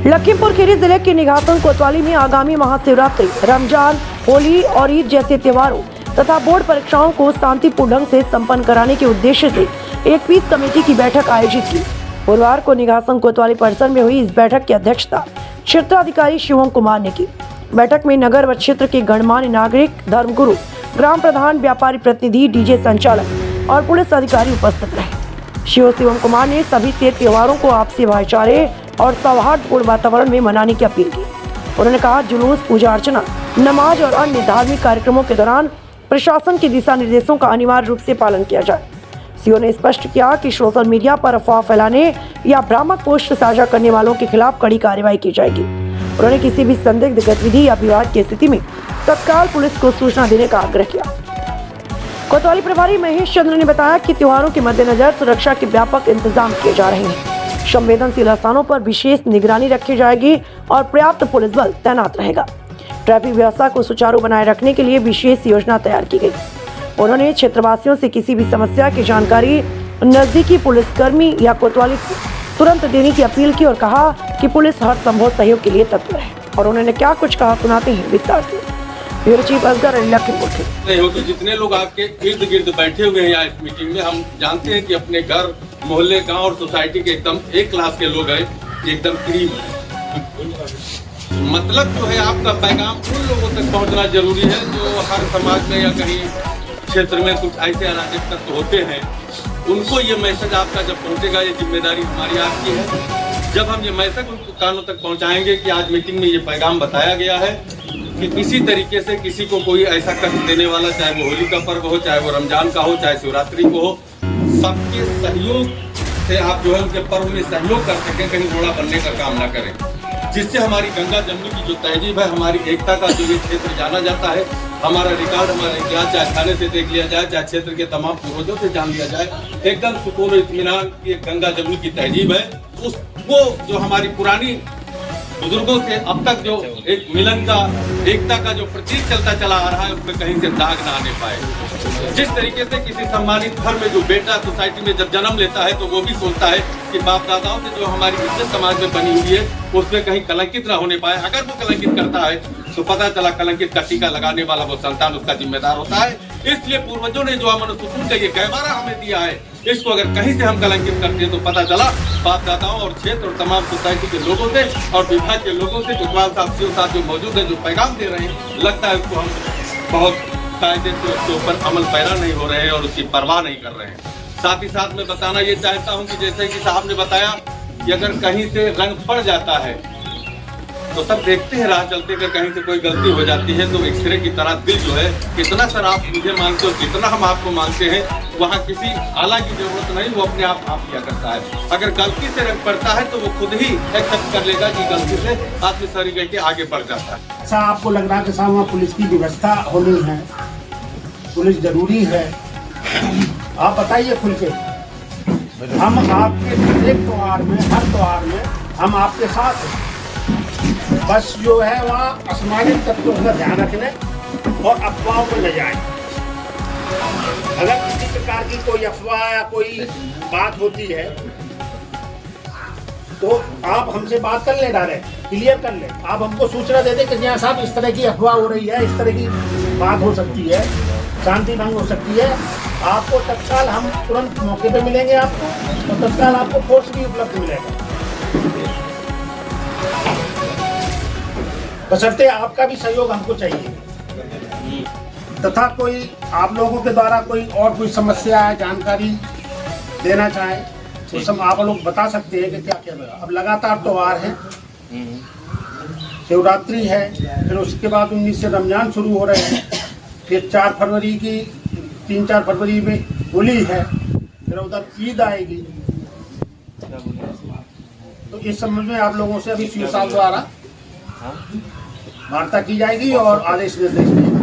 लखीमपुर खीरी जिले के निघासन कोतवाली में आगामी महाशिवरात्रि, रमजान, होली और ईद जैसे त्योहारों तथा बोर्ड परीक्षाओं को शांतिपूर्ण ढंग से संपन्न कराने के उद्देश्य से एक पीस कमेटी की बैठक आयोजित की। बुधवार को निघासन कोतवाली परिसर में हुई इस बैठक की अध्यक्षता क्षेत्राधिकारी शिवम कुमार ने की। बैठक में नगर व क्षेत्र के गणमान्य नागरिक, धर्मगुरु, ग्राम प्रधान, व्यापारी प्रतिनिधि, डीजे संचालक और पुलिस अधिकारी उपस्थित रहे। शिवम कुमार ने सभी से त्योहारों को आपसी भाईचारे और सौहार्दपूर्ण वातावरण में मनाने की अपील की। उन्होंने कहा, जुलूस, पूजा अर्चना, नमाज और अन्य धार्मिक कार्यक्रमों के दौरान प्रशासन के दिशा निर्देशों का अनिवार्य रूप से पालन किया जाए। सीओ ने स्पष्ट किया कि सोशल मीडिया पर अफवाह फैलाने या भ्रामक पोस्ट साझा करने वालों के खिलाफ कड़ी कार्रवाई की जाएगी। उन्होंने किसी भी संदिग्ध गतिविधि या विवाद की स्थिति में तत्काल पुलिस को सूचना देने का आग्रह किया। कोतवाली प्रभारी महेश चंद्र ने बताया कि त्योहारों के मद्देनजर सुरक्षा के व्यापक इंतजाम किए जा रहे हैं। संवेदनशील स्थानों पर विशेष निगरानी रखी जाएगी और पर्याप्त पुलिस बल तैनात रहेगा। ट्रैफिक व्यवस्था को सुचारू बनाए रखने के लिए विशेष योजना तैयार की गई। उन्होंने क्षेत्रवासियों से किसी भी समस्या की जानकारी नजदीकी पुलिसकर्मी या कोतवाली को तुरंत देने की अपील की और कहा कि पुलिस हर संभव सहयोग के लिए तत्पर है। और उन्होंने क्या कुछ कहा, सुनाते हैं विस्तार से। Bureau chief Asghar Lakhimpur. जितने लोग आपके इर्द गिर्द बैठे हुए हैं इस मीटिंग में, हम जानते हैं कि अपने घर, मोहल्ले, गांव और सोसाइटी के एकदम एक क्लास के लोग हैं, एकदम करीब है। मतलब जो है आपका पैगाम उन लोगों तक पहुंचना जरूरी है जो हर समाज में या कहीं क्षेत्र में कुछ ऐसे अराजक तत्व होते हैं। उनको ये मैसेज आपका जब पहुंचेगा, ये जिम्मेदारी हमारी आपकी है। जब हम ये मैसेज उनको कानों तक पहुंचाएंगे कि आज मीटिंग में ये पैगाम बताया गया है कि किसी तरीके से किसी को कोई ऐसा कष्ट देने वाला, चाहे वो होली का पर्व हो, चाहे वो रमजान का हो, चाहे शिवरात्रि को हो, सबके सहयोग से आप जो है उनके पर्व में सहयोग कर सकें, कहीं घोड़ा बनने का काम ना करें। जिससे हमारी गंगा जमुनी की जो तहजीब है, हमारी एकता का जो ये क्षेत्र जाना जाता है, हमारा रिकॉर्ड, हमारा इतिहास चाहे थाने से देख लिया जाए, चाहे क्षेत्र के तमाम पूर्वजों से जान लिया जाए, एकदम सुकून और इत्मीनान की एक गंगा जमुनी की तहजीब है। उसको जो हमारी पुरानी बुजुर्गों से अब तक जो एक मिलन का, एकता का जो प्रतीक चलता चला आ रहा है, उसमें कहीं से दाग ना आने पाए। जिस तरीके से किसी सम्मानित घर में जो बेटा सोसाइटी में जब जन्म लेता है तो वो भी सोचता है कि बाप दादाओं से जो हमारी इज्जत समाज में बनी हुई है उसमें कहीं कलंकित ना होने पाए। अगर वो कलंकित करता है तो पता चला कलंकित का टीका लगाने वाला वो संतान उसका जिम्मेदार होता है। इसलिए पूर्वजों ने जो अमन सुकून का ये गहवारा हमें दिया है, इसको अगर कहीं से हम कलंकित करते हैं तो पता चला बाप दादाओं और क्षेत्र और तमाम सोसाइटी के लोगों से और विभाग के लोगों से इकबाल साहब जो मौजूद है, जो पैगाम दे रहे हैं, लगता है उसको हम बहुत कायदे से उसके ऊपर अमल पैरा नहीं हो रहे हैं और उसकी परवाह नहीं कर रहे हैं। साथ ही साथ मैं बताना ये चाहता हूँ कि जैसे कि साहब ने बताया कि अगर कहीं से रंग पड़ जाता है तो सब देखते हैं राह चलते, अगर कहीं से कोई गलती हो जाती है तो एक्सरे की तरह दिल जो है, कितना सर आप मुझे मानते हो, कितना हम आपको मानते हैं, वहाँ किसी आला की जरूरत नहीं, वो अपने आप किया करता है। अगर गलती से रंग पड़ता है तो वो खुद ही एक्सेप्ट कर लेगा कि गलती से आदमी सरी गई के आगे बढ़ जाता है। ऐसा आपको लग रहा है कि साहब वहाँ पुलिस की व्यवस्था होनी है, पुलिस जरूरी है, आप बताइए खुल के। हम आपके एक त्योहार में, हर त्योहार में हम आपके साथ हैं। बस जो है वहाँ असमानित तत्वों का ध्यान रखने और अफवाहों को न जाए। अगर किसी प्रकार की कोई अफवाह या कोई बात होती है तो आप हमसे बात कर ले, डायरेक्ट क्लियर कर ले। आप हमको सूचना दे दें कि यहाँ साहब इस तरह की अफवाह हो रही है, इस तरह की बात हो सकती है, शांति भंग हो सकती है। आपको तत्काल हम तुरंत मौके पे मिलेंगे आपको, और तत्काल आपको फोर्स भी उपलब्ध मिलेगा। बशर्ते आपका भी सहयोग हमको चाहिए। तथा कोई आप लोगों के द्वारा कोई और कोई समस्या है, जानकारी देना चाहे तो सब आप लोग बता सकते हैं कि क्या क्या लगा। अब लगातार त्योहार है, शिवरात्रि है, फिर उसके बाद 19 से रमजान शुरू हो रहे हैं, फिर 4 फरवरी की 3-4 फरवरी में होली है, फिर उधर ईद आएगी। तो इस संबंध में आप लोगों से अभी सीओ साहब द्वारा वार्ता की जाएगी और आदेश निर्देश दिए जाएंगे।